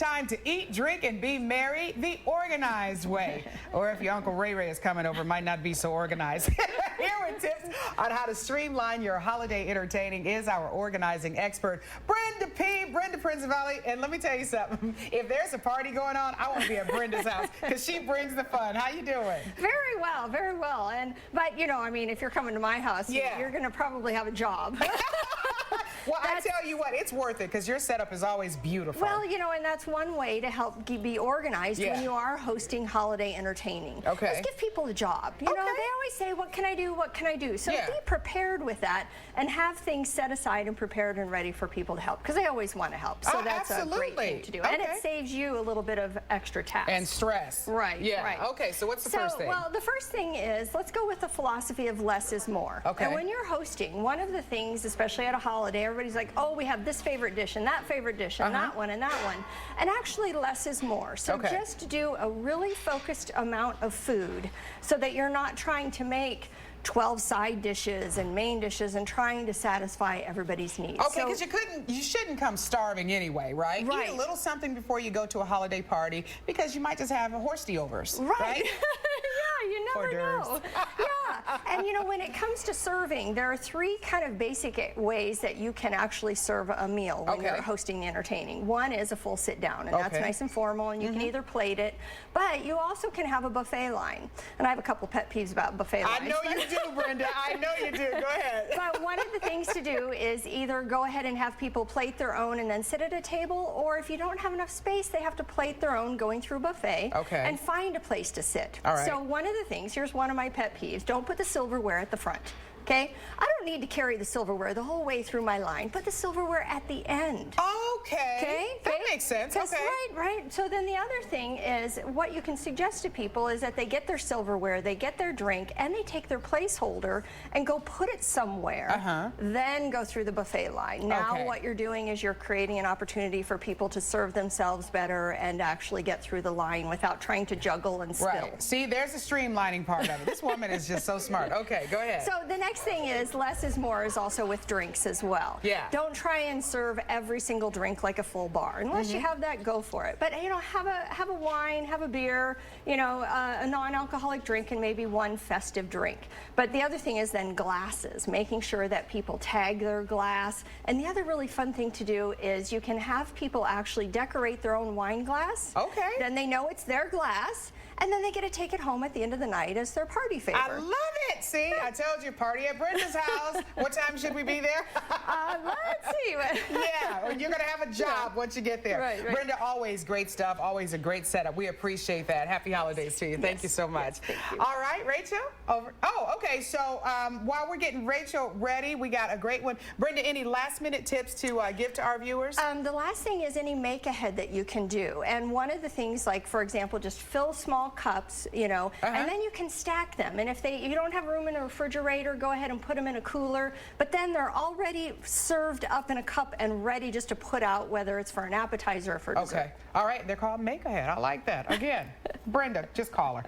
time to eat, drink, and be merry the organized way. Or if your Uncle Ray Ray is coming over, it might not be so organized. Here with tips on how to streamline your holiday entertaining is our organizing expert, Brenda P. Brenda Principali. And let me tell you something. If there's a party going on, I want to be at Brenda's house because she brings the fun. How you doing? Very well, very well. But you know, I mean, if you're coming to my house, you're going to probably have a job. Well, I tell you what, it's worth it because your setup is always beautiful. Well, you know, and that's one way to help be organized when you are hosting holiday entertaining. Okay. Just give people a job. You know, they always say, what can I do? What can I do? So be prepared with that and have things set aside and prepared and ready for people to help because they always want to help. So that's a great thing to do. And it saves you a little bit of extra task. And stress. Right. Yeah. Right. Okay, so what's the first thing? Well, the first thing is, let's go with the philosophy of less is more. Okay. And when you're hosting, one of the things, especially at a holiday, everybody's like, oh, we have this favorite dish and that favorite dish and that one and that one. And actually, less is more. So just do a really focused amount of food so that you're not trying to make 12 side dishes and main dishes and trying to satisfy everybody's needs. Okay, because you shouldn't come starving anyway, right? Right. Eat a little something before you go to a holiday party because you might just have a horsey-overs, right? Yeah, you never know. Yeah, and you know, when it comes to serving, there are three kind of basic ways that you can actually serve a meal when you're hosting the entertaining. One is a full sit down, and that's nice and formal, and you can either plate it, but you also can have a buffet line. And I have a couple pet peeves about buffet lines. I know you do, Brenda. I know you do. Go ahead. But one of the things to do is either go ahead and have people plate their own and then sit at a table, or if you don't have enough space, they have to plate their own going through a buffet and find a place to sit. All right. So one of the things, here's one of my pet peeves, don't put the silverware at the front. Okay? I don't need to carry the silverware the whole way through my line. Put the silverware at the end. Okay. That makes sense. Okay. Right. So then the other thing is what you can suggest to people is that they get their silverware, they get their drink, and they take their placeholder and go put it somewhere. Then go through the buffet line. Now what you're doing is you're creating an opportunity for people to serve themselves better and actually get through the line without trying to juggle and spill. Right. See, there's the streamlining part of it. This woman is just so smart. Okay, go ahead. So the next thing is less is more is also with drinks as well. Yeah. Don't try and serve every single drink like a full bar. Unless you have that, go for it. But you know, have a wine, have a beer, you know, a non-alcoholic drink, and maybe one festive drink. But the other thing is then glasses, making sure that people tag their glass. And the other really fun thing to do is you can have people actually decorate their own wine glass. Okay. Then they know it's their glass, and then they get to take it home at the end of the night as their party favor. I love it. See, I told you, party at Brenda's house. What time should we be there? Let's see. Yeah, you're going to have a job once you get there. Right. Brenda, always great stuff, always a great setup. We appreciate that. Happy holidays to you. Thank you so much. Thank you. All right, Rachel. Over. Oh, okay. So while we're getting Rachel ready, we got a great one. Brenda, any last-minute tips to give to our viewers? The last thing is any make-ahead that you can do. And one of the things, like, for example, just fill small cups, you know, and then you can stack them. And if you don't have room in a refrigerator, go ahead and put them in a cooler. But then they're already served up in a cup and ready just to put out, whether it's for an appetizer or for dessert. Okay. All right. They're called make-ahead. I like that. Again, Brenda, just call her.